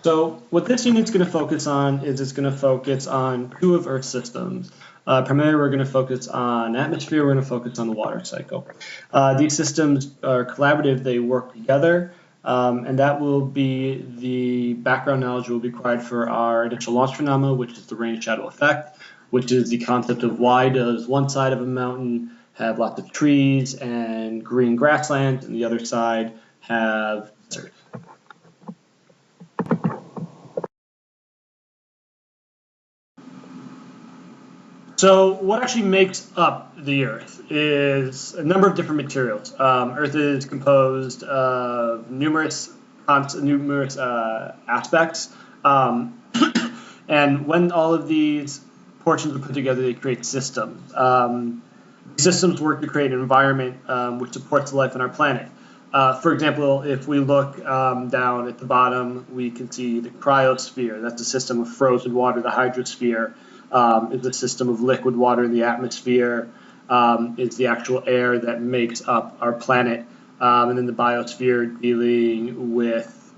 So what this unit's going to focus on is it's going to focus on two of Earth's systems. Primarily, we're going to focus on atmosphere. We're going to focus on the water cycle. These systems are collaborative. They work together, and that will be the background knowledge will be required for our initial launch phenomena, which is the rain shadow effect, which is the concept of why does one side of a mountain have lots of trees and green grassland, and the other side have desert. So what actually makes up the Earth is a number of different materials. Earth is composed of numerous aspects, and when all of these portions are put together, they create systems. Systems work to create an environment which supports life on our planet. For example, if we look down at the bottom, we can see the cryosphere. That's a system of frozen water. The hydrosphere is a system of liquid water in the atmosphere. Is the actual air that makes up our planet. And then the biosphere dealing with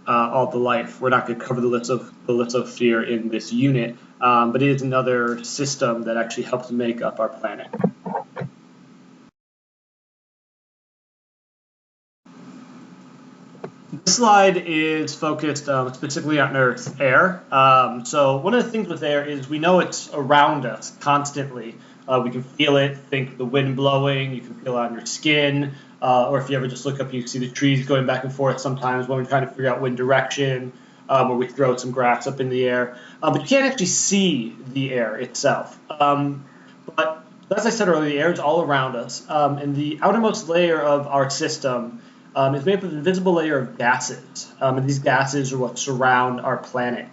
all the life. We're not going to cover the lithosphere in this unit, but it is another system that actually helps make up our planet. This slide is focused specifically on Earth's air. So one of the things with air is we know it's around us constantly. We can feel it, think the wind blowing, you can feel it on your skin, or if you ever just look up, you can see the trees going back and forth sometimes when we're trying to figure out wind direction, or we throw some grass up in the air. But you can't actually see the air itself. But as I said earlier, the air is all around us, and the outermost layer of our system is made up of an invisible layer of gases, and these gases are what surround our planet.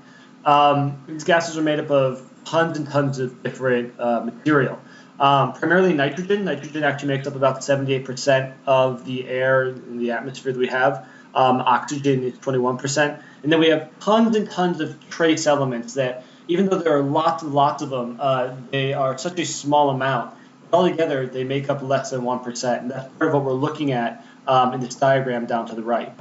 These gases are made up of tons and tons of different material. Primarily nitrogen. Nitrogen actually makes up about 78% of the air in the atmosphere that we have. Oxygen is 21%. And then we have tons and tons of trace elements that, even though there are lots and lots of them, they are such a small amount. Altogether, they make up less than 1%. And that's part of what we're looking at in this diagram down to the right.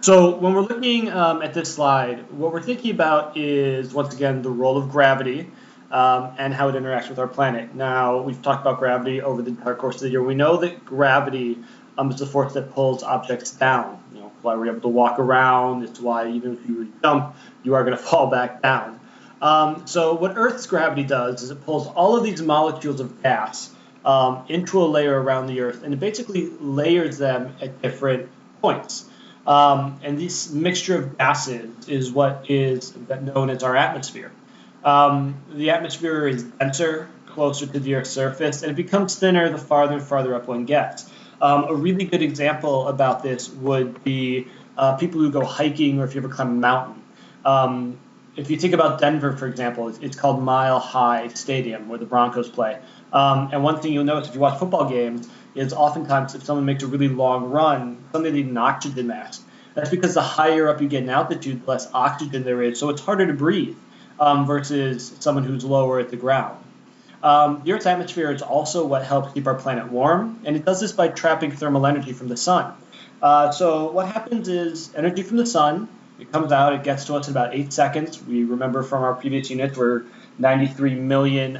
So when we're looking at this slide, what we're thinking about is, once again, the role of gravity and how it interacts with our planet. Now, we've talked about gravity over the entire course of the year. We know that gravity is the force that pulls objects down. You know, why we're able to walk around. It's why even if you jump, you are going to fall back down. So what Earth's gravity does is it pulls all of these molecules of gas into a layer around the Earth, and it basically layers them at different points. And this mixture of gases is what is known as our atmosphere. The atmosphere is denser, closer to the Earth's surface, and it becomes thinner the farther and farther up one gets. A really good example about this would be people who go hiking, or if you ever climb a mountain. If you think about Denver, for example, it's called Mile High Stadium, where the Broncos play. And one thing you'll notice if you watch football games is oftentimes if someone makes a really long run, somebody needs an oxygen mask. That's because the higher up you get in altitude, the less oxygen there is, so it's harder to breathe versus someone who's lower at the ground. The Earth's atmosphere is also what helps keep our planet warm, and it does this by trapping thermal energy from the sun. So what happens is energy from the sun, it comes out, it gets to us in about 8 seconds. We remember from our previous units we're 93 million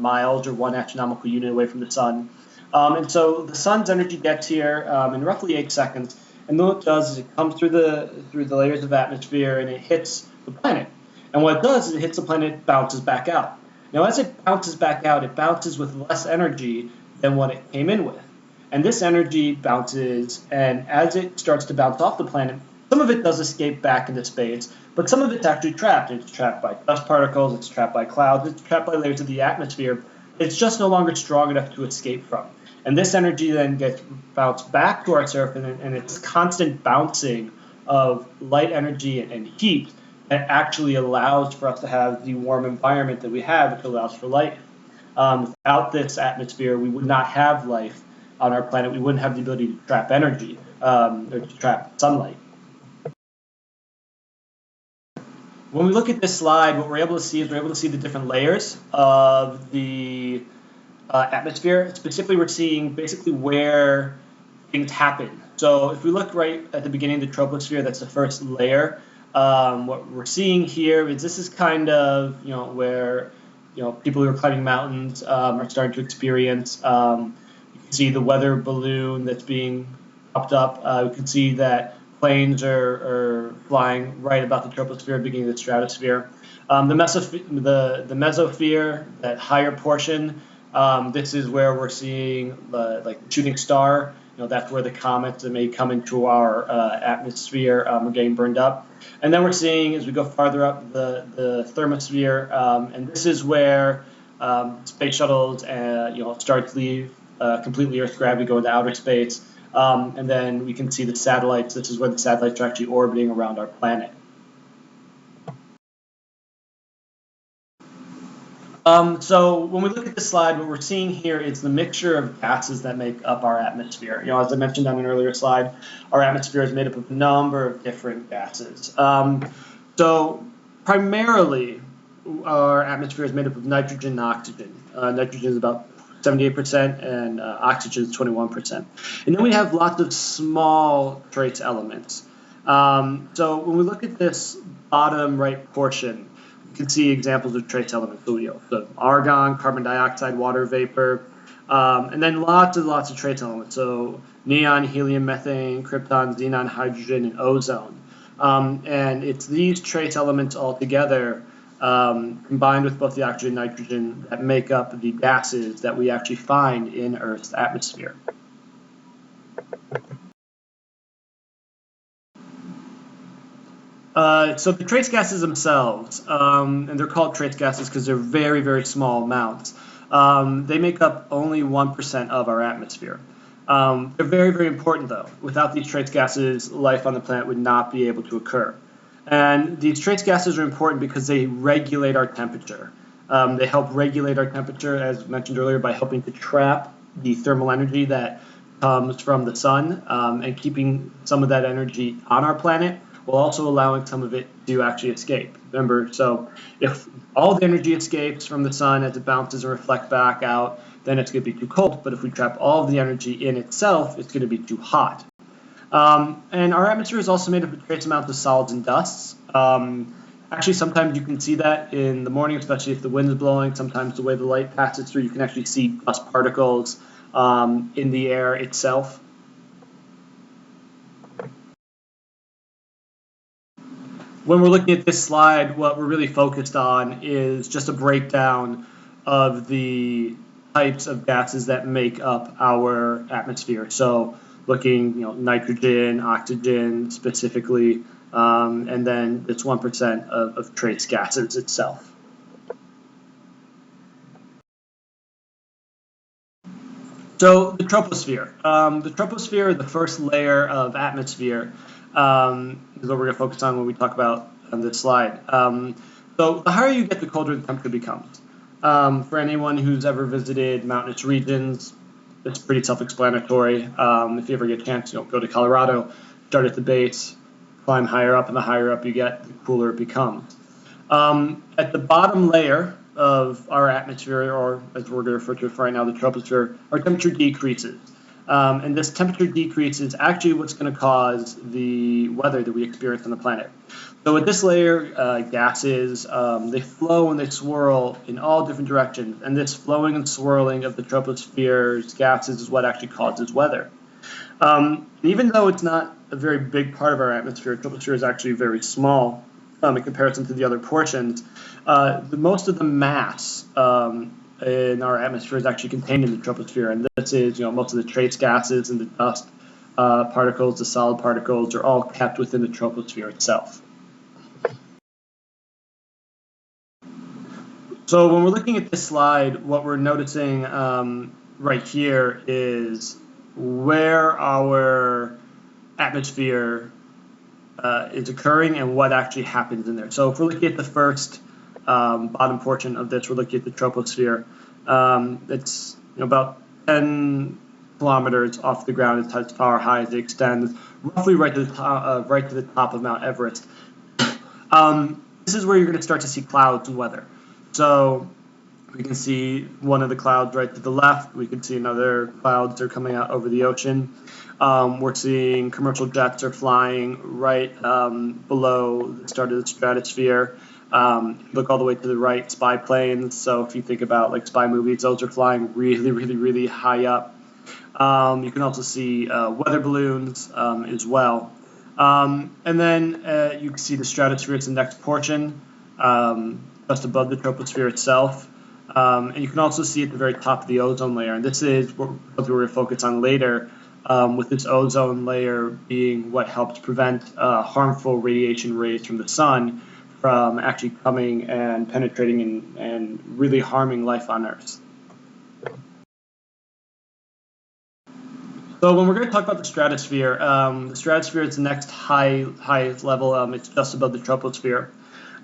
miles or 1 astronomical unit away from the sun. And so the sun's energy gets here in roughly 8 seconds, and then what it does is it comes through the layers of atmosphere and it hits the planet. And what it does is it hits the planet, it bounces back out. Now as it bounces back out, it bounces with less energy than what it came in with. And this energy bounces, and as it starts to bounce off the planet, some of it does escape back into space, but some of it's actually trapped. It's trapped by dust particles, it's trapped by clouds, it's trapped by layers of the atmosphere. It's just no longer strong enough to escape from. And this energy then gets bounced back to our surface, and it's constant bouncing of light energy and heat that actually allows for us to have the warm environment that we have, which allows for life. Without this atmosphere, we would not have life on our planet. We wouldn't have the ability to trap energy or to trap sunlight. When we look at this slide, what we're able to see is we're able to see the different layers of the atmosphere. Specifically, we're seeing basically where things happen. So if we look right at the beginning of the troposphere, that's the first layer. What we're seeing here is this is kind of where people who are climbing mountains are starting to experience. You can see the weather balloon that's being popped up. We can see that planes are flying right about the troposphere, beginning of the stratosphere. The mesosphere, that higher portion, this is where we're seeing like the shooting star. That's where the comets that may come into our atmosphere are getting burned up. And then we're seeing, as we go farther up, the thermosphere, and this is where space shuttles start to leave completely Earth's gravity, go into outer space. And then we can see the satellites. This is where the satellites are actually orbiting around our planet. So when we look at this slide, what we're seeing here is the mixture of gases that make up our atmosphere. As I mentioned on an earlier slide, our atmosphere is made up of a number of different gases. So primarily, our atmosphere is made up of nitrogen and oxygen. Nitrogen is about 78% and oxygen is 21%. And then we have lots of small trace elements. So when we look at this bottom right portion, you can see examples of trace elements. So argon, carbon dioxide, water vapor, and then lots of trace elements. So neon, helium, methane, krypton, xenon, hydrogen, and ozone. And it's these trace elements all together, combined with both the oxygen and nitrogen, that make up the gases that we actually find in Earth's atmosphere. So the trace gases themselves, and they're called trace gases because they're very, very small amounts. They make up only 1% of our atmosphere. They're very, very important, though. Without these trace gases, life on the planet would not be able to occur. And these trace gases are important because they regulate our temperature. They help regulate our temperature, as mentioned earlier, by helping to trap the thermal energy that comes from the sun and keeping some of that energy on our planet, while also allowing some of it to actually escape. Remember, so if all the energy escapes from the sun as it bounces and reflects back out, then it's going to be too cold. But if we trap all of the energy in itself, it's going to be too hot. And our atmosphere is also made up of trace amounts of solids and dusts. Actually, sometimes you can see that in the morning, especially if the wind is blowing. Sometimes the way the light passes through, you can actually see dust particles in the air itself. When we're looking at this slide, what we're really focused on is just a breakdown of the types of gases that make up our atmosphere. So looking, nitrogen, oxygen specifically, and then it's 1% of trace gases itself. So the troposphere. The troposphere, the first layer of atmosphere, is what we're going to focus on when we talk about on this slide. So the higher you get, the colder the temperature becomes. For anyone who's ever visited mountainous regions, it's pretty self-explanatory. If you ever get a chance, go to Colorado, start at the base, climb higher up, and the higher up you get, the cooler it becomes. At the bottom layer of our atmosphere, or as we're going to refer to it for right now, the troposphere, our temperature decreases. And this temperature decrease is actually what's going to cause the weather that we experience on the planet. So with this layer, gases, they flow and they swirl in all different directions. And this flowing and swirling of the troposphere's gases is what actually causes weather. Even though it's not a very big part of our atmosphere, the troposphere is actually very small in comparison to the other portions. Most of the mass in our atmosphere is actually contained in the troposphere, and this is, most of the trace gases and the dust particles, the solid particles, are all kept within the troposphere itself. So when we're looking at this slide, what we're noticing right here is where our atmosphere is occurring and what actually happens in there. So if we're looking at the first bottom portion of this, we're looking at the troposphere. It's about 10 kilometers off the ground. It's as far high as it extends, roughly right to the top of Mount Everest. This is where you're going to start to see clouds and weather. So We can see one of the clouds right to the left. We can see another clouds are coming out over the ocean. We're seeing commercial jets are flying right below the start of the stratosphere. Look all the way to the right, spy planes. So if you think about like spy movies, those are flying really, really, really high up. You can also see weather balloons as well. And then you can see the stratosphere is the next portion, just above the troposphere itself. And you can also see at the very top of the ozone layer, and this is what we're going to focus on later, with this ozone layer being what helps prevent harmful radiation rays from the sun from actually coming and penetrating and really harming life on Earth. So when we're going to talk about the stratosphere is the next highest level. It's just above the troposphere.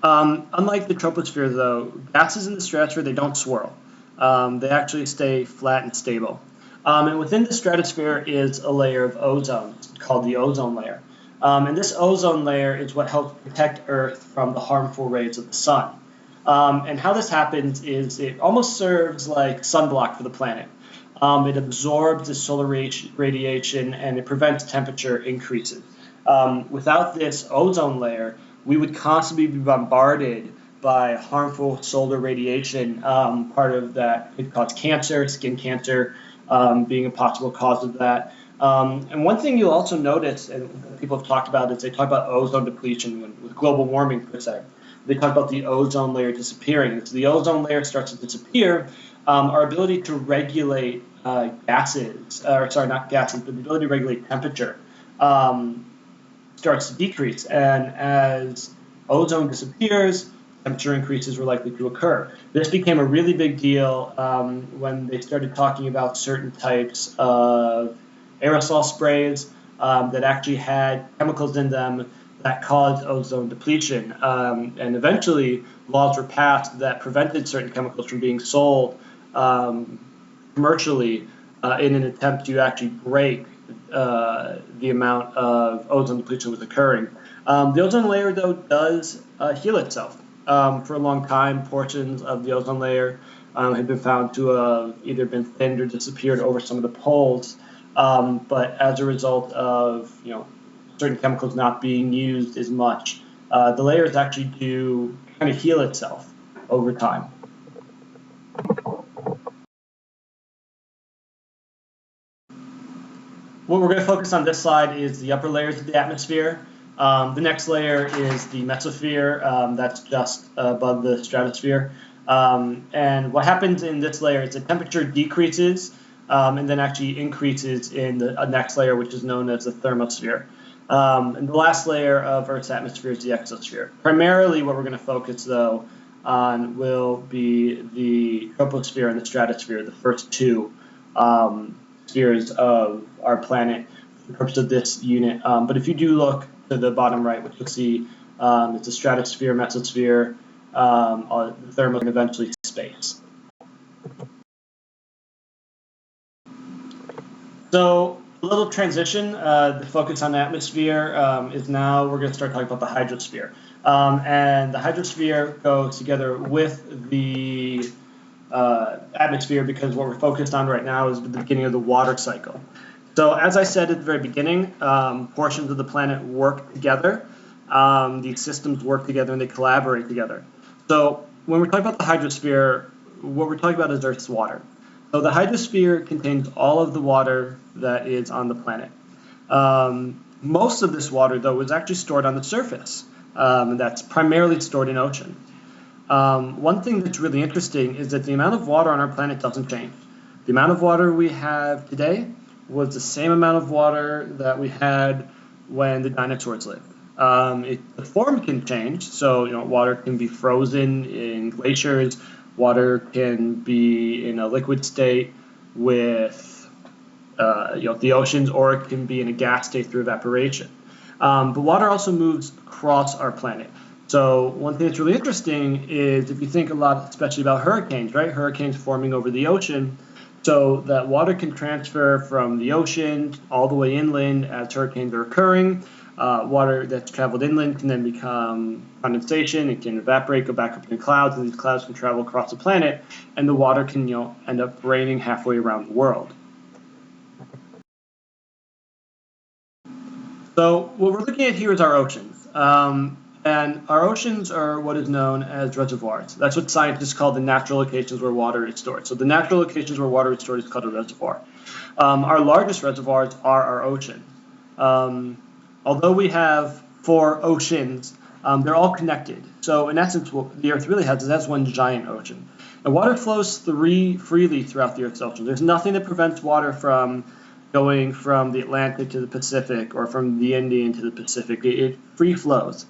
Unlike the troposphere, though, gases in the stratosphere, they don't swirl. They actually stay flat and stable. And within the stratosphere is a layer of ozone called the ozone layer. And this ozone layer is what helps protect Earth from the harmful rays of the sun. And how this happens is it almost serves like sunblock for the planet. It absorbs the solar radiation and it prevents temperature increases. Without this ozone layer, we would constantly be bombarded by harmful solar radiation. Part of that could cause cancer, skin cancer being a possible cause of that. And one thing you'll also notice, and people have talked about, is they talk about ozone depletion with global warming per se. They talk about the ozone layer disappearing. As the ozone layer starts to disappear, our ability to regulate gases, or sorry, not gases, but the ability to regulate temperature starts to decrease. And as ozone disappears, temperature increases were likely to occur. This became a really big deal when they started talking about certain types of aerosol sprays that actually had chemicals in them that caused ozone depletion. And eventually, laws were passed that prevented certain chemicals from being sold commercially in an attempt to actually break the amount of ozone depletion that was occurring. The ozone layer, though, does heal itself. For a long time, portions of the ozone layer have been found to have either been thinned or disappeared over some of the poles. But as a result of certain chemicals not being used as much, the layers actually do kind of heal itself over time. What we're going to focus on this slide is the upper layers of the atmosphere. The next layer is the mesosphere. That's just above the stratosphere. And what happens in this layer is the temperature decreases and then actually increases in the next layer, which is known as the thermosphere. And the last layer of Earth's atmosphere is the exosphere. Primarily what we're going to focus, though, on will be the troposphere and the stratosphere, the first two spheres of our planet for the purpose of this unit. But if you do look to the bottom right, what you'll see it's a stratosphere, mesosphere, the thermal, and eventually space. So a little transition, the focus on the atmosphere is now we're going to start talking about the hydrosphere. And the hydrosphere goes together with the atmosphere because what we're focused on right now is the beginning of the water cycle. So as I said at the very beginning, portions of the planet work together. These systems work together and they collaborate together. So when we're talking about the hydrosphere, what we're talking about is Earth's water. So the hydrosphere contains all of the water that is on the planet. Most of this water, though, is actually stored on the surface. And that's primarily stored in ocean. One thing that's really interesting is that the amount of water on our planet doesn't change. The amount of water we have today was the same amount of water that we had when the dinosaurs lived. The form can change, so water can be frozen in glaciers. Water can be in a liquid state with the oceans, or it can be in a gas state through evaporation. But water also moves across our planet. So one thing that's really interesting is if you think a lot, especially about hurricanes, right? Hurricanes forming over the ocean, so that water can transfer from the ocean all the way inland as hurricanes are occurring. Water that's traveled inland can then become condensation. It can evaporate, go back up in clouds, and these clouds can travel across the planet, and the water can end up raining halfway around the world. So what we're looking at here is our oceans. And our oceans are what is known as reservoirs. That's what scientists call the natural locations where water is stored. So the natural locations where water is stored is called a reservoir. Our largest reservoirs are our oceans. Although we have 4 oceans, they're all connected. So in essence, what the Earth really has is that's one giant ocean. And water flows freely throughout the Earth's ocean. There's nothing that prevents water from going from the Atlantic to the Pacific or from the Indian to the Pacific. It free flows.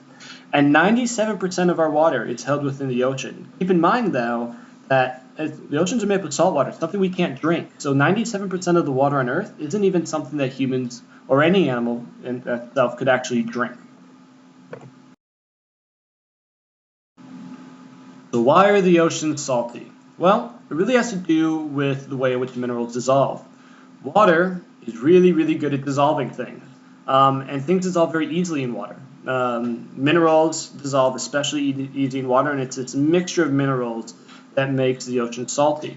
And 97% of our water is held within the ocean. Keep in mind, though, that the oceans are made with salt water, something we can't drink. So 97% of the water on Earth isn't even something that humans or any animal in itself could actually drink. So why are the oceans salty? Well, it really has to do with the way in which minerals dissolve. Water is really, really good at dissolving things, and things dissolve very easily in water. Minerals dissolve especially easy in water, and it's a mixture of minerals that makes the ocean salty.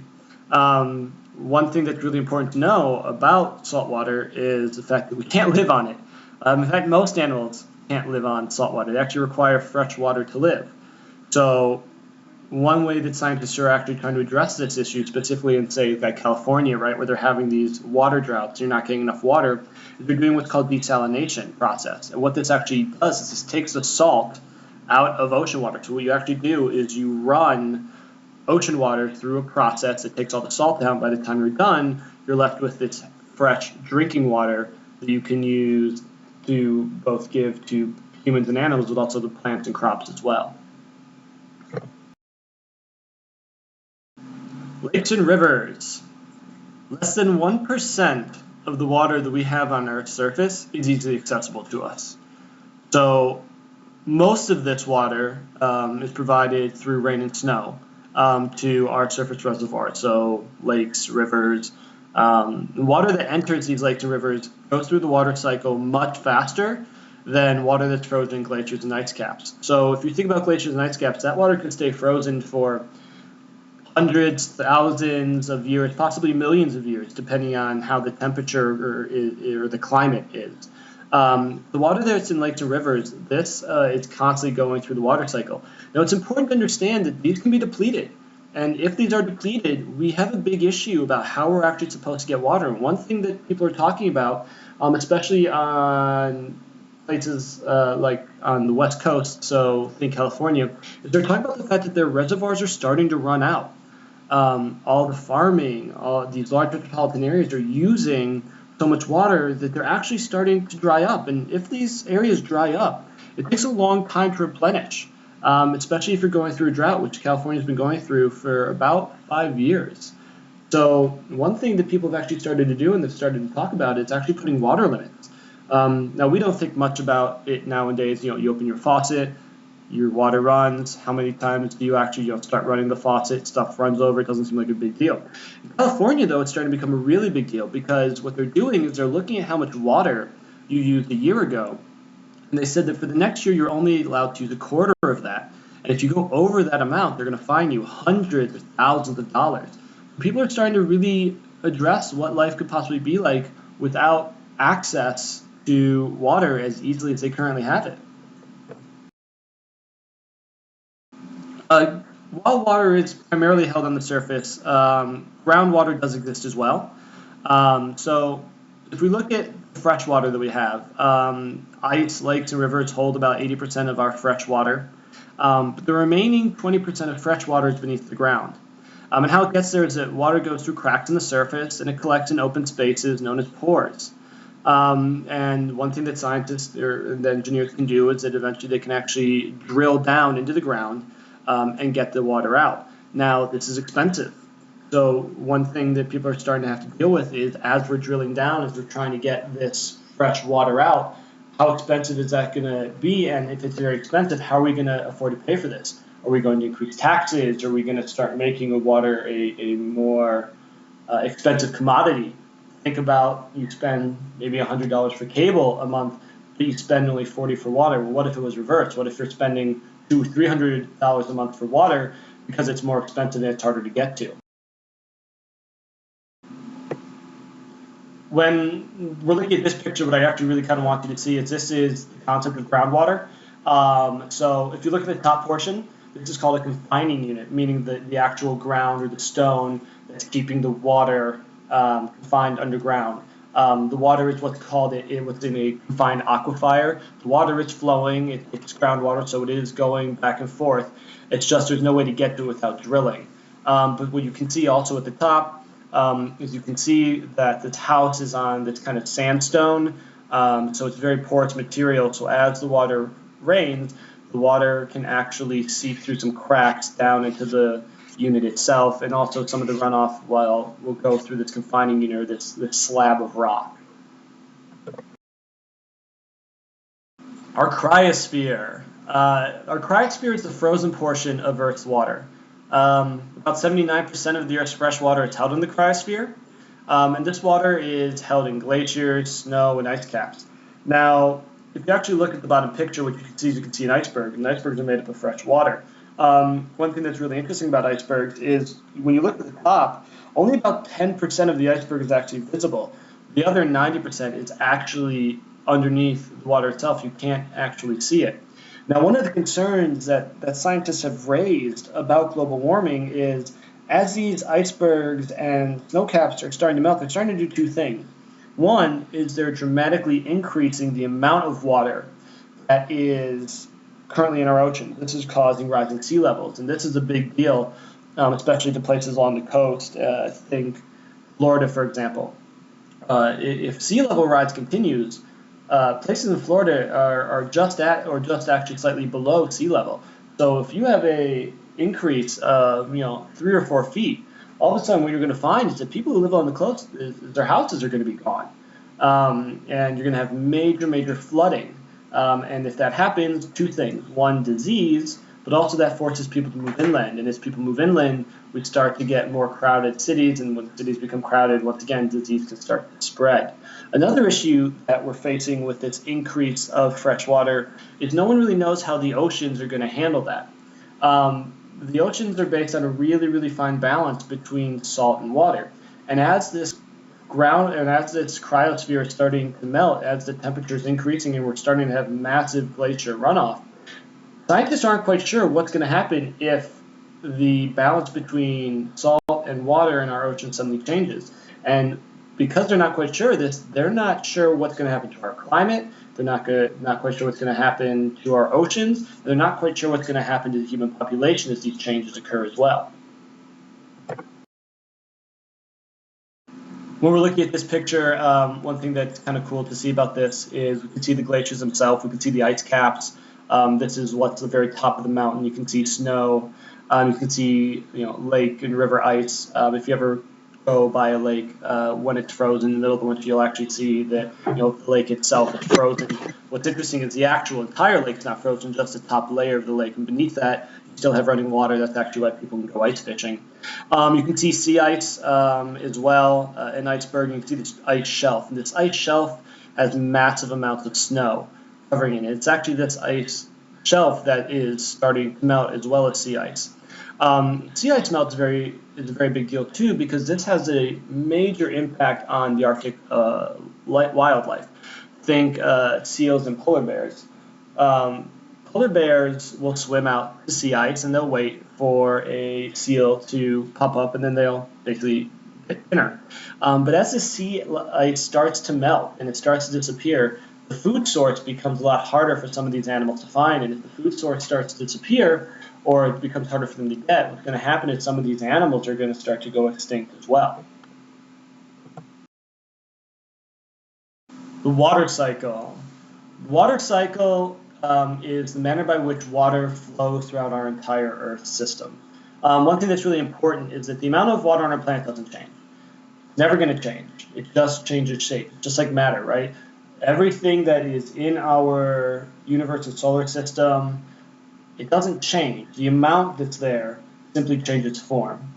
One thing that's really important to know about salt water is the fact that we can't live on it. In fact, most animals can't live on salt water. They actually require fresh water to live. So one way that scientists are actually trying to address this issue, specifically in, say, like California, right, where they're having these water droughts, you're not getting enough water, is they're doing what's called desalination process. And what this actually does is this takes the salt out of ocean water. So what you actually do is you run ocean water through a process that takes all the salt down. By the time you're done, you're left with this fresh drinking water that you can use to both give to humans and animals, but also the plants and crops as well. Lakes and rivers. Less than 1% of the water that we have on Earth's surface is easily accessible to us. So most of this water is provided through rain and snow to our surface reservoirs, so lakes, rivers. Water that enters these lakes and rivers goes through the water cycle much faster than water that's frozen in glaciers and ice caps. So if you think about glaciers and ice caps, that water could stay frozen for hundreds, thousands of years, possibly millions of years, depending on how the temperature or the climate is. The water that's in lakes and rivers, this is constantly going through the water cycle. Now, it's important to understand that these can be depleted. And if these are depleted, we have a big issue about how we're actually supposed to get water. And one thing that people are talking about, especially on places like on the West Coast, so think California, is they're talking about the fact that their reservoirs are starting to run out. All the farming, all these large metropolitan areas are using so much water that they're actually starting to dry up. And if these areas dry up, it takes a long time to replenish, especially if you're going through a drought, which California's been going through for about 5 years. So one thing that people have actually started to do and they've started to talk about is actually putting water limits. Now, we don't think much about it nowadays. You open your faucet, your water runs. How many times do you actually start running the faucet? Stuff runs over. It doesn't seem like a big deal. In California, though, it's starting to become a really big deal because what they're doing is they're looking at how much water you used a year ago. And they said that for the next year, you're only allowed to use a quarter of that. And if you go over that amount, they're going to fine you hundreds or thousands of dollars. People are starting to really address what life could possibly be like without access to water as easily as they currently have it. While water is primarily held on the surface, groundwater does exist as well. So if we look at the fresh water that we have, ice, lakes, and rivers hold about 80% of our fresh water. But the remaining 20% of fresh water is beneath the ground. And how it gets there is that water goes through cracks in the surface and it collects in open spaces known as pores. And one thing that scientists or the engineers can do is that eventually they can actually drill down into the ground and get the water out. Now, this is expensive. So one thing that people are starting to have to deal with is as we're drilling down, as we're trying to get this fresh water out, how expensive is that going to be? And if it's very expensive, how are we going to afford to pay for this? Are we going to increase taxes? Are we going to start making water a more expensive commodity? Think about you spend maybe $100 for cable a month. but you spend only $40 for water. Well, what if it was reversed? What if you're spending $200-300 a month for water because it's more expensive and it's harder to get to? When we're looking at this picture, what I actually really kind of want you to see is this is the concept of groundwater. So if you look at the top portion, this is called a confining unit, meaning the actual ground or the stone that's keeping the water confined underground. The water is what's called what's in a confined aquifer. The water is flowing, it's groundwater, so it is going back and forth. It's just there's no way to get to it without drilling. But what you can see also at the top is you can see that this house is on this kind of sandstone, so it's very porous material. So as the water rains, the water can actually seep through some cracks down into the unit itself, and also some of the runoff will go through this confining unit, or this slab of rock. Our cryosphere. Our cryosphere is the frozen portion of Earth's water. About 79% of the Earth's fresh water is held in the cryosphere, and this water is held in glaciers, snow, and ice caps. Now, if you actually look at the bottom picture, what you can see is you can see an iceberg, and icebergs are made up of fresh water. One thing that's really interesting about icebergs is when you look at the top, only about 10% of the iceberg is actually visible. The other 90% is actually underneath the water itself. You can't actually see it. Now, one of the concerns that scientists have raised about global warming is as these icebergs and snow caps are starting to melt, they're starting to do two things. One is they're dramatically increasing the amount of water that is currently in our ocean. This is causing rising sea levels, and this is a big deal, especially to places along the coast. Think Florida, for example. If sea level rise continues, places in Florida are just at or just actually slightly below sea level. So if you have a increase of 3 or 4 feet, all of a sudden what you're going to find is that people who live on the coast, their houses are going to be gone, and you're going to have major flooding. And if that happens, two things: one, disease, but also that forces people to move inland. And as people move inland, we start to get more crowded cities, and when cities become crowded, once again, disease can start to spread. Another issue that we're facing with this increase of fresh water is no one really knows how the oceans are going to handle that. The oceans are based on a really fine balance between salt and water. And as this cryosphere is starting to melt, as the temperature is increasing and we're starting to have massive glacier runoff, scientists aren't quite sure what's going to happen if the balance between salt and water in our ocean suddenly changes. And because they're not quite sure of this, they're not sure what's going to happen to our climate. They're not quite sure what's going to happen to our oceans. They're not quite sure what's going to happen to the human population as these changes occur as well. When we're looking at this picture, one thing that's kind of cool to see about this is we can see the glaciers themselves. We can see the ice caps. This is what's the very top of the mountain. You can see snow. You can see lake and river ice. If you ever go by a lake when it's frozen in the middle of the winter, you'll actually see that the lake itself is frozen. What's interesting is the actual entire lake is not frozen, just the top layer of the lake, and beneath that you still have running water. That's actually why people can go ice fishing. You can see sea ice as well, an iceberg. You can see this ice shelf, and this ice shelf has massive amounts of snow covering it. It's actually this ice shelf that is starting to melt as well as sea ice. Sea ice melt is a very big deal too, because this has a major impact on the Arctic wildlife. Think seals and polar bears. Polar bears will swim out to sea ice and they'll wait for a seal to pop up, and then they'll basically get dinner. But as the sea ice starts to melt and it starts to disappear, the food source becomes a lot harder for some of these animals to find. And if the food source starts to disappear, or it becomes harder for them to get, what's going to happen is some of these animals are going to start to go extinct as well. The water cycle. The water cycle is the manner by which water flows throughout our entire Earth system. One thing that's really important is that the amount of water on our planet doesn't change. It's never going to change. It just changes shape, just like matter, right? Everything that is in our universe and solar system, it doesn't change. The amount that's there simply changes form.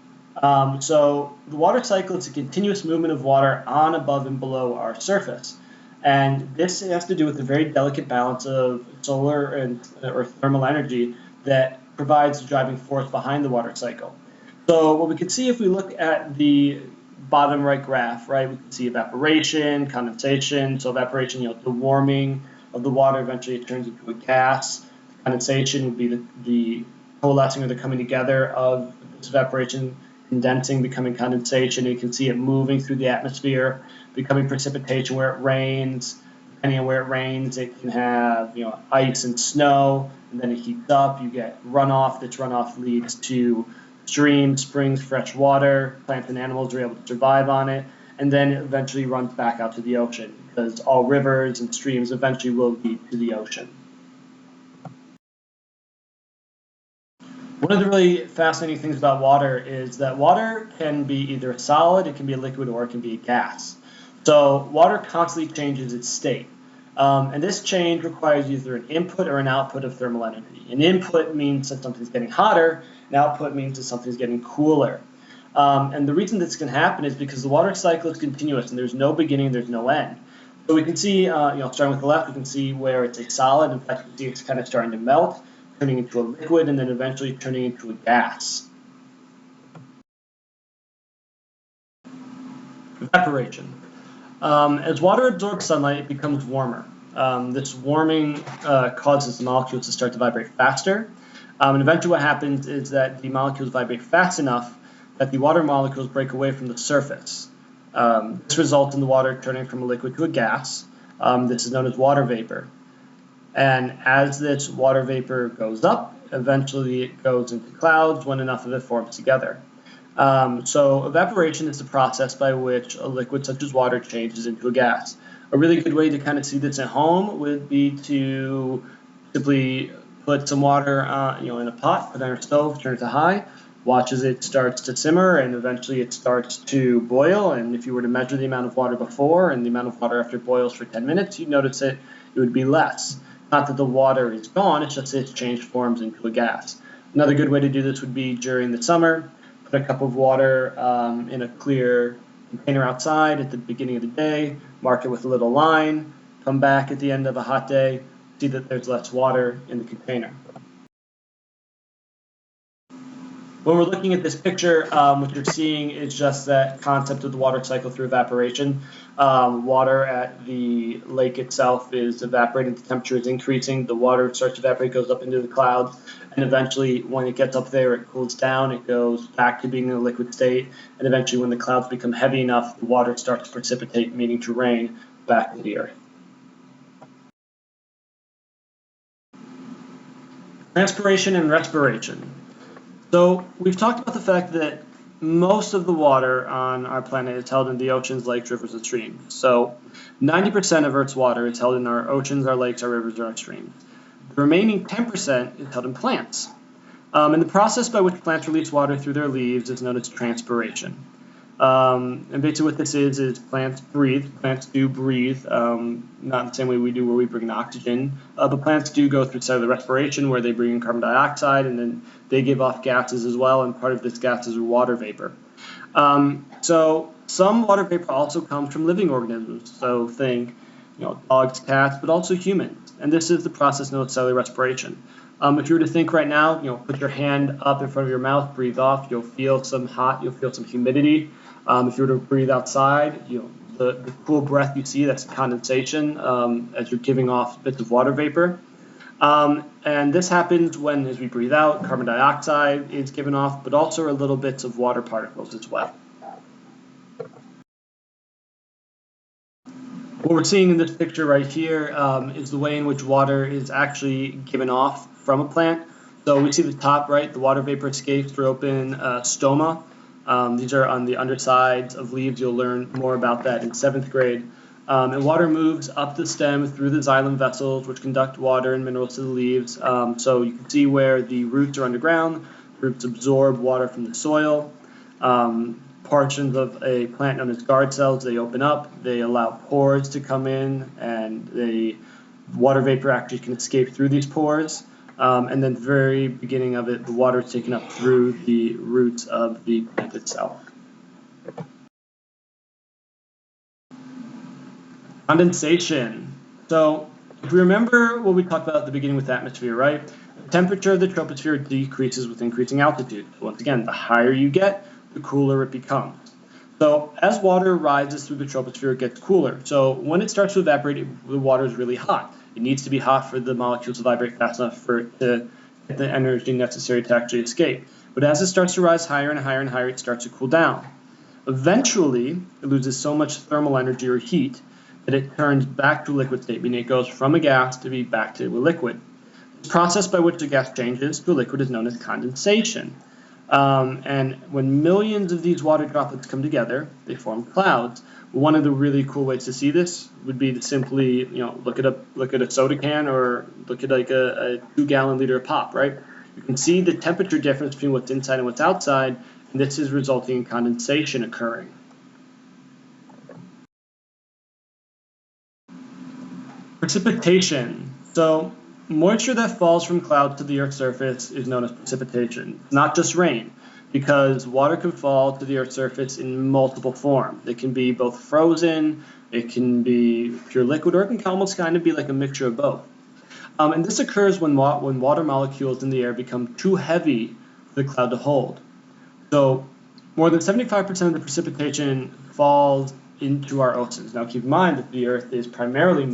So the water cycle is a continuous movement of water on, above, and below our surface. And this has to do with the very delicate balance of solar and or thermal energy that provides the driving force behind the water cycle. So what we can see if we look at the bottom right graph, right, we can see evaporation, condensation. So evaporation, the warming of the water, eventually it turns into a gas. Condensation would be the coalescing or the coming together of this evaporation, condensing, becoming condensation. And you can see it moving through the atmosphere, becoming precipitation where it rains. Depending on where it rains, it can have ice and snow, and then it heats up. You get runoff. This runoff leads to streams, springs, fresh water. Plants and animals are able to survive on it, and then it eventually runs back out to the ocean because all rivers and streams eventually will lead to the ocean. One of the really fascinating things about water is that water can be either a solid, it can be a liquid, or it can be a gas. So water constantly changes its state. And this change requires either an input or an output of thermal energy. An input means that something's getting hotter, an output means that something's getting cooler. And the reason this can happen is because the water cycle is continuous and there's no beginning, there's no end. So we can see, starting with the left, we can see where it's a solid. In fact, we can see it's kind of starting to melt, turning into a liquid, and then eventually turning into a gas. Evaporation. As water absorbs sunlight, it becomes warmer. This warming causes the molecules to start to vibrate faster. And eventually what happens is that the molecules vibrate fast enough that the water molecules break away from the surface. This results in the water turning from a liquid to a gas. This is known as water vapor. And as this water vapor goes up, eventually it goes into clouds when enough of it forms together. So evaporation is the process by which a liquid such as water changes into a gas. A really good way to kind of see this at home would be to simply put some water in a pot, put it on a stove, turn it to high, watch as it starts to simmer, and eventually it starts to boil. And if you were to measure the amount of water before and the amount of water after it boils for 10 minutes, you'd notice that it would be less. Not that the water is gone, it's just it's changed forms into a gas. Another good way to do this would be during the summer. Put a cup of water in a clear container outside at the beginning of the day, mark it with a little line, come back at the end of a hot day, see that there's less water in the container. When we're looking at this picture, what you're seeing is just that concept of the water cycle through evaporation. Water at the lake itself is evaporating, the temperature is increasing, the water starts to evaporate, goes up into the clouds, and eventually when it gets up there, it cools down, it goes back to being in a liquid state, and eventually when the clouds become heavy enough, the water starts to precipitate, meaning to rain, back to the earth. Transpiration and respiration. So we've talked about the fact that most of the water on our planet is held in the oceans, lakes, rivers, and streams. So 90% of Earth's water is held in our oceans, our lakes, our rivers, and our streams. The remaining 10% is held in plants. And the process by which plants release water through their leaves is known as transpiration. And basically what this is plants breathe. Plants do breathe, not the same way we do where we bring in oxygen, but plants do go through cellular respiration where they bring in carbon dioxide and then they give off gases as well, and part of this gas is water vapor. So some water vapor also comes from living organisms, so think dogs, cats, but also humans, and this is the process known as cellular respiration. If you were to think right now, put your hand up in front of your mouth, breathe off, you'll feel some hot, you'll feel some humidity. If you were to breathe outside, the cool breath you see, that's condensation as you're giving off bits of water vapor. And this happens when, as we breathe out, carbon dioxide is given off, but also little bits of water particles as well. What we're seeing in this picture right here is the way in which water is actually given off from a plant. So we see the top right, the water vapor escapes through open stoma. These are on the undersides of leaves. You'll learn more about that in 7th grade. And water moves up the stem through the xylem vessels, which conduct water and minerals to the leaves. So you can see where the roots are underground. Roots absorb water from the soil. Portions of a plant known as guard cells, they open up, they allow pores to come in, and the water vapor actually can escape through these pores. And then the very beginning of it, the water is taken up through the roots of the plant itself. Condensation. So if we remember what we talked about at the beginning with atmosphere, right? The temperature of the troposphere decreases with increasing altitude. So once again, the higher you get, the cooler it becomes. So as water rises through the troposphere, it gets cooler. So when it starts to evaporate, the water is really hot. It needs to be hot for the molecules to vibrate fast enough for it to get the energy necessary to actually escape. But as it starts to rise higher and higher and higher, it starts to cool down. Eventually, it loses so much thermal energy or heat that it turns back to liquid state, meaning it goes from a gas to be back to a liquid. The process by which the gas changes to a liquid is known as condensation. And when millions of these water droplets come together, they form clouds. One of the really cool ways to see this would be to simply, look at a soda can or look at like a 2-gallon liter of pop, right? You can see the temperature difference between what's inside and what's outside, and this is resulting in condensation occurring. Precipitation. So moisture that falls from clouds to the Earth's surface is known as precipitation. It's not just rain, because water can fall to the Earth's surface in multiple forms. It can be both frozen, it can be pure liquid, or it can almost kind of be like a mixture of both. And this occurs when water molecules in the air become too heavy for the cloud to hold. So more than 75% of the precipitation falls into our oceans. Now keep in mind that the Earth is primarily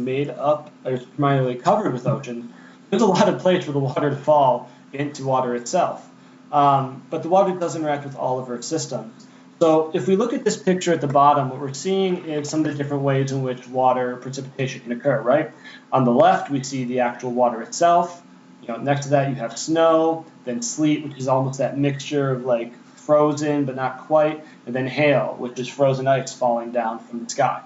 primarily covered with oceans. There's a lot of place for the water to fall into water itself. But the water does interact with all of Earth's systems. So if we look at this picture at the bottom, what we're seeing is some of the different ways in which water precipitation can occur, right? On the left, we see the actual water itself. Next to that, you have snow, then sleet, which is almost that mixture of like frozen but not quite, and then hail, which is frozen ice falling down from the sky.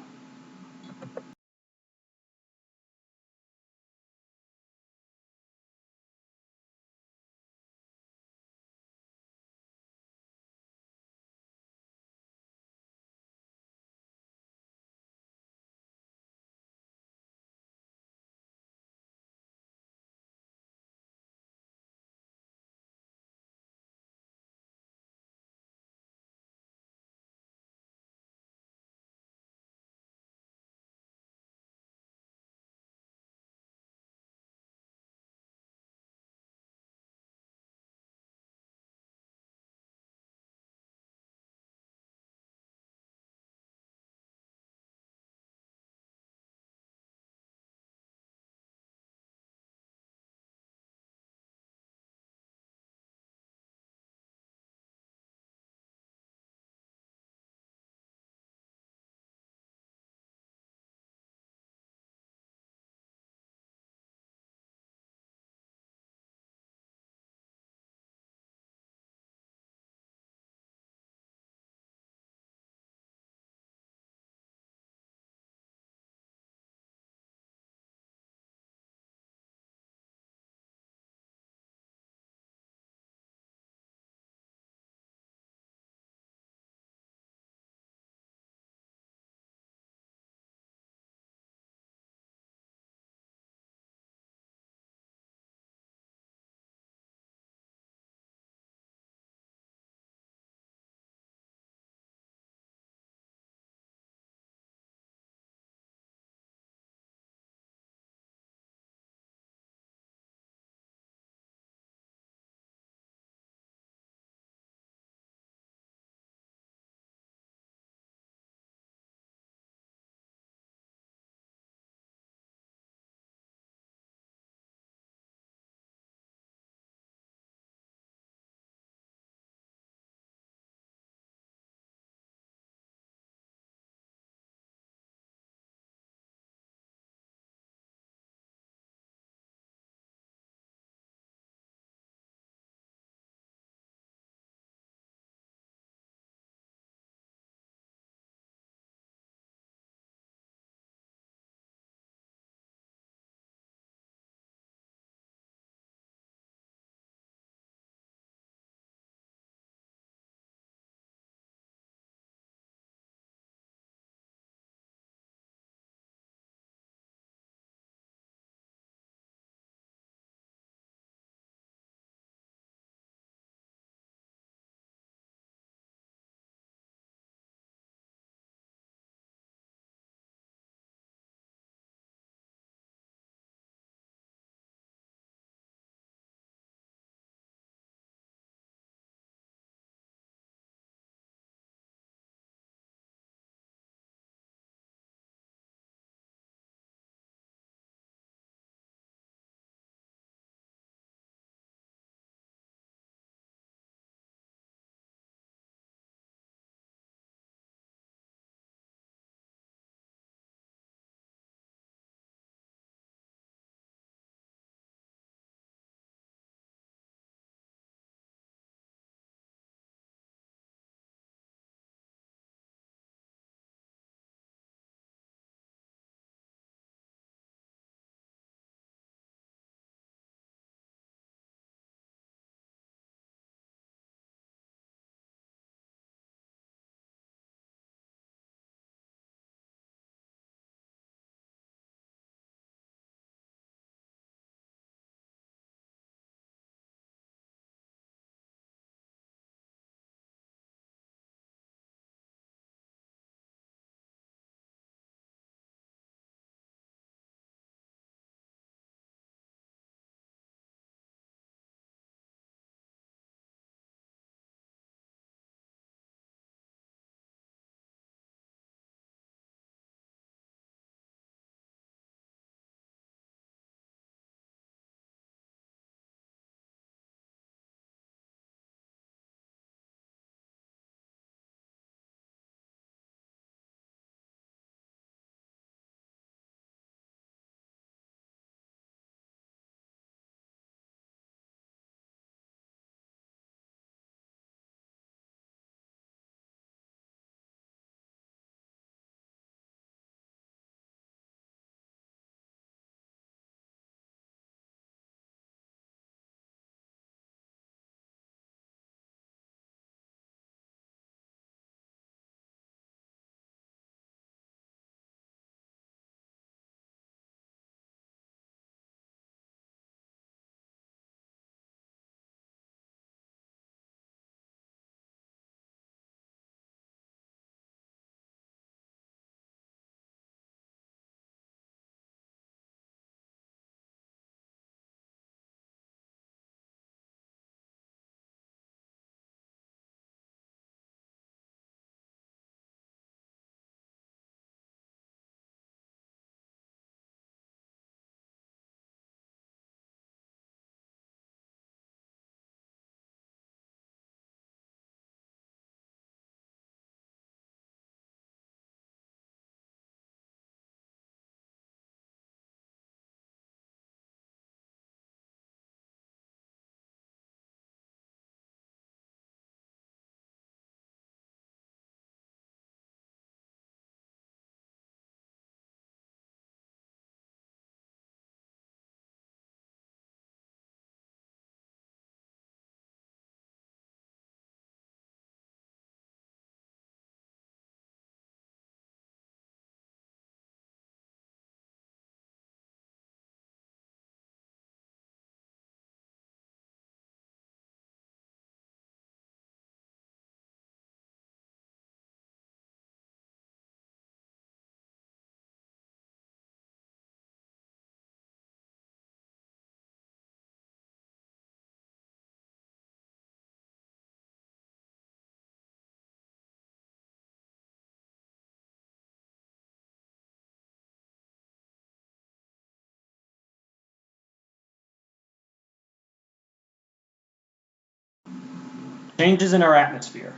Changes in our atmosphere.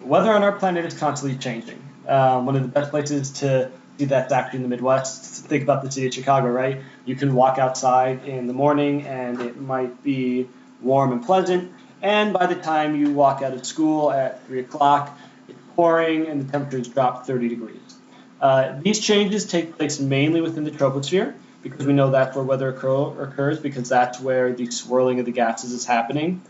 Weather on our planet is constantly changing. One of the best places to see that's actually in the Midwest. Think about the city of Chicago, right? You can walk outside in the morning and it might be warm and pleasant, and by the time you walk out of school at 3 o'clock, it's pouring and the temperatures drop 30 degrees. These changes take place mainly within the troposphere, because we know that's where weather occurs, because that's where the swirling of the gases is happening.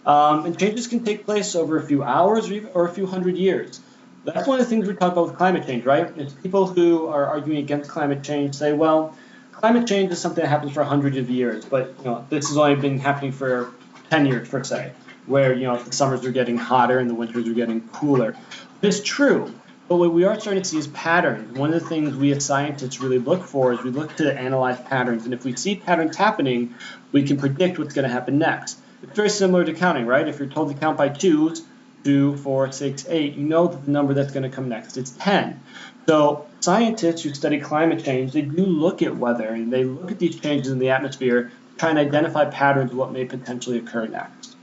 And changes can take place over a few hours or a few hundred years. That's one of the things we talk about with climate change, right? It's people who are arguing against climate change say, well, climate change is something that happens for hundreds of years, but this has only been happening for 10 years, per se, where the summers are getting hotter and the winters are getting cooler. It's true. But what we are starting to see is patterns. One of the things we as scientists really look for is we look to analyze patterns. And if we see patterns happening, we can predict what's going to happen next. It's very similar to counting, right? If you're told to count by twos, 2, 4, 6, 8, you know that the number that's going to come next is 10. So scientists who study climate change, they do look at weather and they look at these changes in the atmosphere to try and identify patterns of what may potentially occur next.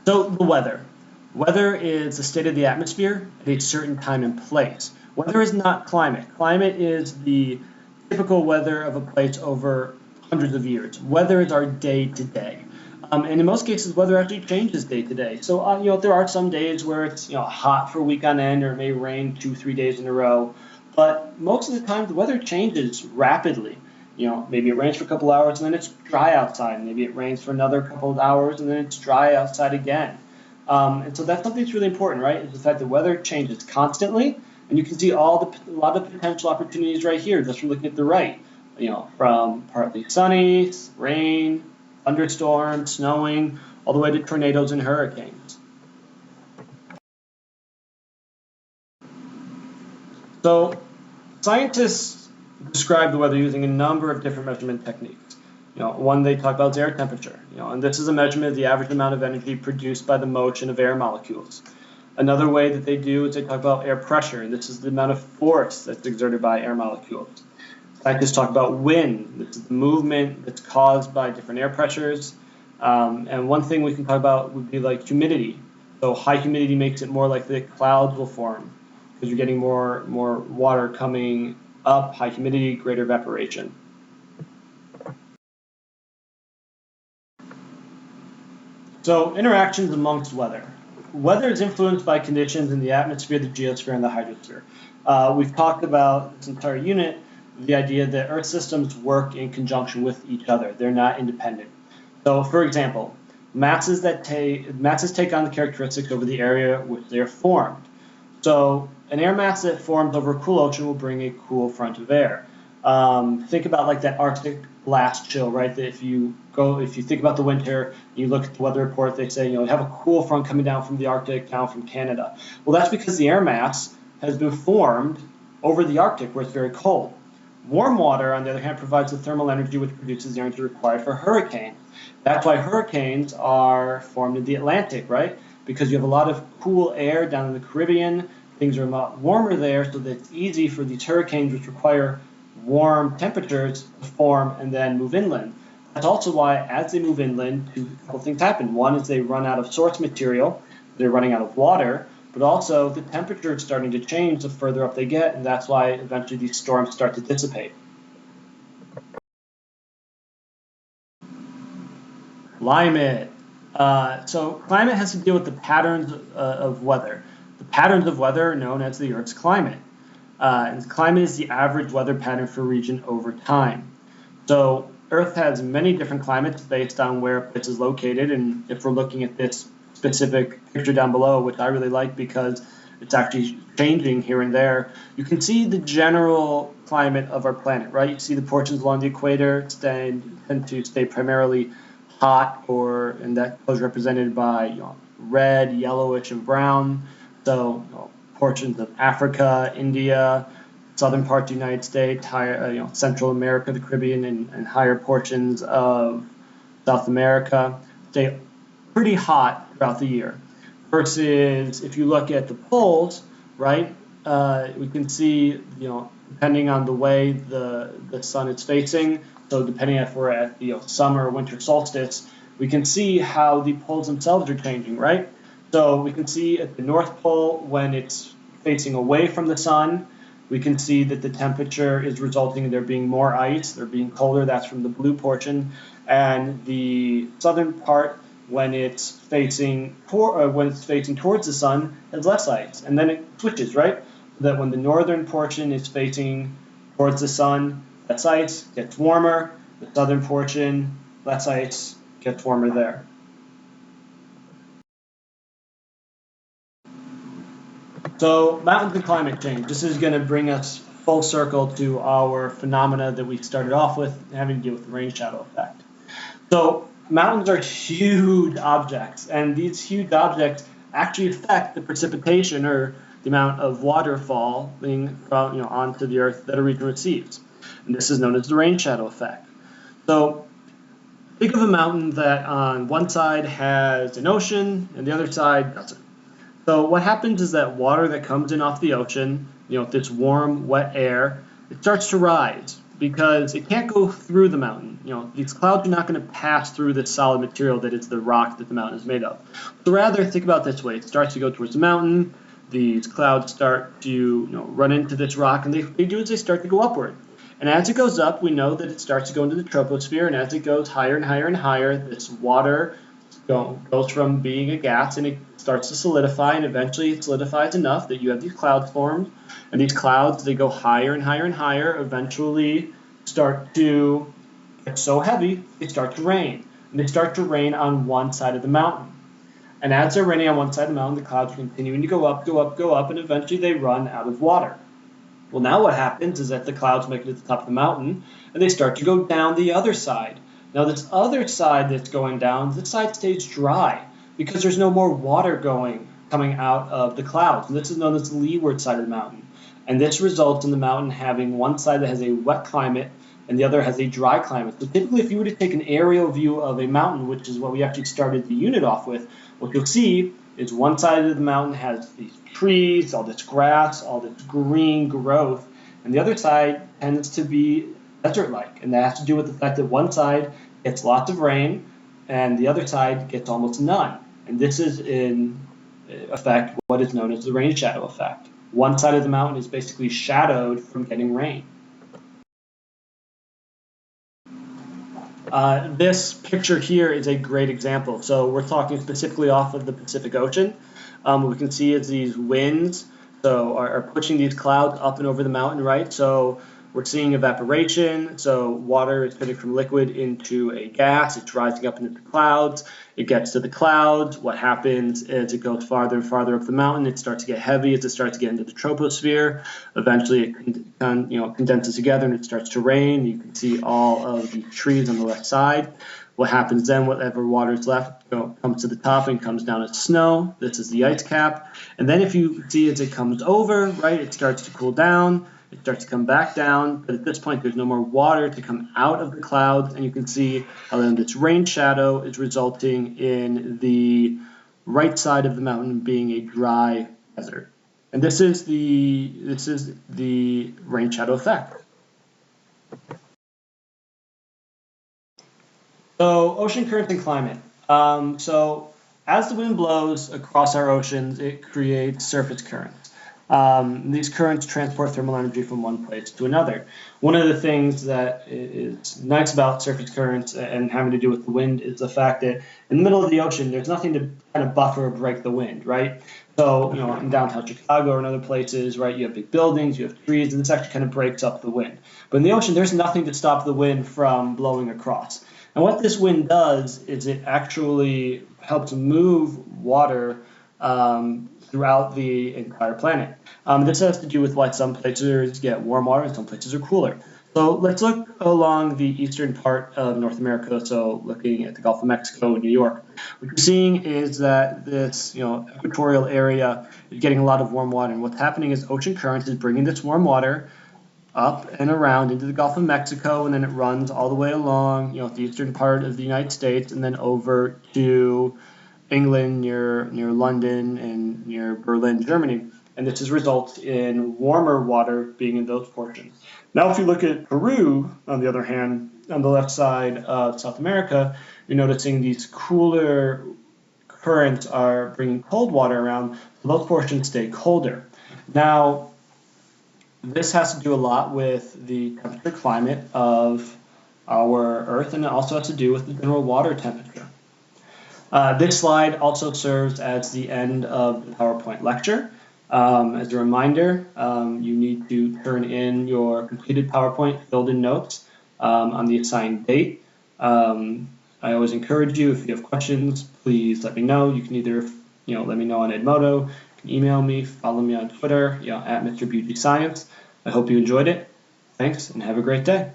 So the weather. Weather is the state of the atmosphere at a certain time and place. Weather is not climate. Climate is the typical weather of a place over hundreds of years. Weather is our day-to-day. And in most cases, weather actually changes day to day. So, there are some days where it's, hot for a week on end, or it may rain 2-3 days in a row. But most of the time, the weather changes rapidly. Maybe it rains for a couple hours and then it's dry outside. Maybe it rains for another couple of hours and then it's dry outside again. And so that's something that's really important, right? Is the fact that weather changes constantly, and you can see a lot of potential opportunities right here, just from looking at the right. From partly sunny, rain, thunderstorms, snowing, all the way to tornadoes and hurricanes. So scientists describe the weather using a number of different measurement techniques. One they talk about is air temperature, and this is a measurement of the average amount of energy produced by the motion of air molecules. Another way that they do is they talk about air pressure, and this is the amount of force that's exerted by air molecules. Scientists talk about wind. This is the movement that's caused by different air pressures. And one thing we can talk about would be like humidity. So high humidity makes it more likely that clouds will form, because you're getting more water coming up, high humidity, greater evaporation. So interactions amongst weather. Weather is influenced by conditions in the atmosphere, the geosphere, and the hydrosphere. We've talked about this entire unit, the idea that Earth systems work in conjunction with each other. They're not independent. So, for example, masses take on the characteristics over the area which they are formed. So an air mass that forms over a cool ocean will bring a cool front of air. Think about like that Arctic blast chill, right? That if you think about the winter, you look at the weather report, they say, you have a cool front coming down from the Arctic, down from Canada. Well, that's because the air mass has been formed over the Arctic, where it's very cold. Warm water, on the other hand, provides the thermal energy which produces the energy required for hurricanes. That's why hurricanes are formed in the Atlantic, right? Because you have a lot of cool air down in the Caribbean. Things are a lot warmer there, so that it's easy for these hurricanes, which require warm temperatures, to form and then move inland. That's also why, as they move inland, a couple things happen. One is they run out of source material, they're running out of water, but also the temperature is starting to change the further up they get, and that's why eventually these storms start to dissipate. Climate. So climate has to deal with the patterns of weather. The patterns of weather are known as the Earth's climate. And climate is the average weather pattern for a region over time. So Earth has many different climates based on where a place is located, and if we're looking at this specific picture down below, which I really like because it's actually changing here and there, you can see the general climate of our planet, right? You see the portions along the equator tend to stay primarily hot, and that is represented by red, yellowish, and brown. So portions of Africa, India, southern parts of the United States, higher, Central America, the Caribbean, and higher portions of South America stay pretty hot throughout the year. Versus if you look at the poles, right, we can see, depending on the way the sun is facing, So depending if we're at summer or winter solstice, we can see how the poles themselves are changing, right? So we can see at the North Pole when it's facing away from the sun, we can see that the temperature is resulting in there being more ice, there being colder, that's from the blue portion, and the southern part when it's facing towards the sun has less ice, and then it switches, right? That when the northern portion is facing towards the sun, less ice gets warmer, the southern portion, less ice gets warmer there. So mountains and climate change. This is going to bring us full circle to our phenomena that we started off with, having to deal with the rain shadow effect. So mountains are huge objects, and these huge objects actually affect the precipitation or the amount of water falling onto the earth that a region receives. And this is known as the rain shadow effect. So think of a mountain that on one side has an ocean and the other side doesn't. So what happens is that water that comes in off the ocean, this warm, wet air, it starts to rise because it can't go through the mountain. These clouds are not going to pass through this solid material that is the rock that the mountain is made of. So rather, think about it this way. It starts to go towards the mountain. These clouds start to run into this rock, and they do is they start to go upward. And as it goes up, we know that it starts to go into the troposphere, and as it goes higher and higher and higher, this water goes from being a gas and it starts to solidify, and eventually it solidifies enough that you have these clouds formed, and these clouds, they go higher and higher and higher, eventually start to get so heavy they start to rain, and they start to rain on one side of the mountain. And as they're raining on one side of the mountain, the clouds are continuing to go up, go up, go up, and eventually they run out of water. Well, now what happens is that the clouds make it to the top of the mountain, and they start to go down the other side. Now this other side that's going down, this side stays dry because there's no more water coming out of the clouds. And this is known as the leeward side of the mountain. And this results in the mountain having one side that has a wet climate and the other has a dry climate. So typically if you were to take an aerial view of a mountain, which is what we actually started the unit off with, what you'll see is one side of the mountain has these trees, all this grass, all this green growth, and the other side tends to be desert-like. And that has to do with the fact that one side gets lots of rain and the other side gets almost none. And this is in effect what is known as the rain shadow effect. One side of the mountain is basically shadowed from getting rain. This picture here is a great example. So we're talking specifically off of the Pacific Ocean. What we can see is these winds are pushing these clouds up and over the mountain, right? So we're seeing evaporation, so water is turning from liquid into a gas, it's rising up into the clouds, it gets to the clouds, what happens is it goes farther and farther up the mountain, it starts to get heavy as it starts to get into the troposphere, eventually it condenses together and it starts to rain, you can see all of the trees on the left side. What happens then, whatever water is left comes to the top and comes down as snow, this is the ice cap, and then if you see as it comes over, right, it starts to cool down, it starts to come back down, but at this point there's no more water to come out of the clouds, and you can see how then this rain shadow is resulting in the right side of the mountain being a dry desert. And this is the rain shadow effect. So ocean currents and climate. So as the wind blows across our oceans, it creates surface currents. These currents transport thermal energy from one place to another. One of the things that is nice about surface currents and having to do with the wind is the fact that in the middle of the ocean, there's nothing to kind of buffer or break the wind, right? So, in downtown Chicago or in other places, right, you have big buildings, you have trees, and this actually kind of breaks up the wind. But in the ocean, there's nothing to stop the wind from blowing across. And what this wind does is it actually helps move water throughout the entire planet. This has to do with why some places get warm water and some places are cooler. So let's look along the eastern part of North America, so looking at the Gulf of Mexico and New York. What you're seeing is that this equatorial area is getting a lot of warm water, and what's happening is ocean currents is bringing this warm water up and around into the Gulf of Mexico, and then it runs all the way along the eastern part of the United States and then over to England, near London, and near Berlin, Germany. And this results in warmer water being in those portions. Now, if you look at Peru, on the other hand, on the left side of South America, you're noticing these cooler currents are bringing cold water around, so those portions stay colder. Now, this has to do a lot with the temperature climate of our Earth, and it also has to do with the general water temperature. This slide also serves as the end of the PowerPoint lecture. As a reminder, you need to turn in your completed PowerPoint filled in notes on the assigned date. I always encourage you, if you have questions, please let me know. You can either let me know on Edmodo, you can email me, follow me on Twitter, at Mr. Beauty Science. I hope you enjoyed it. Thanks, and have a great day.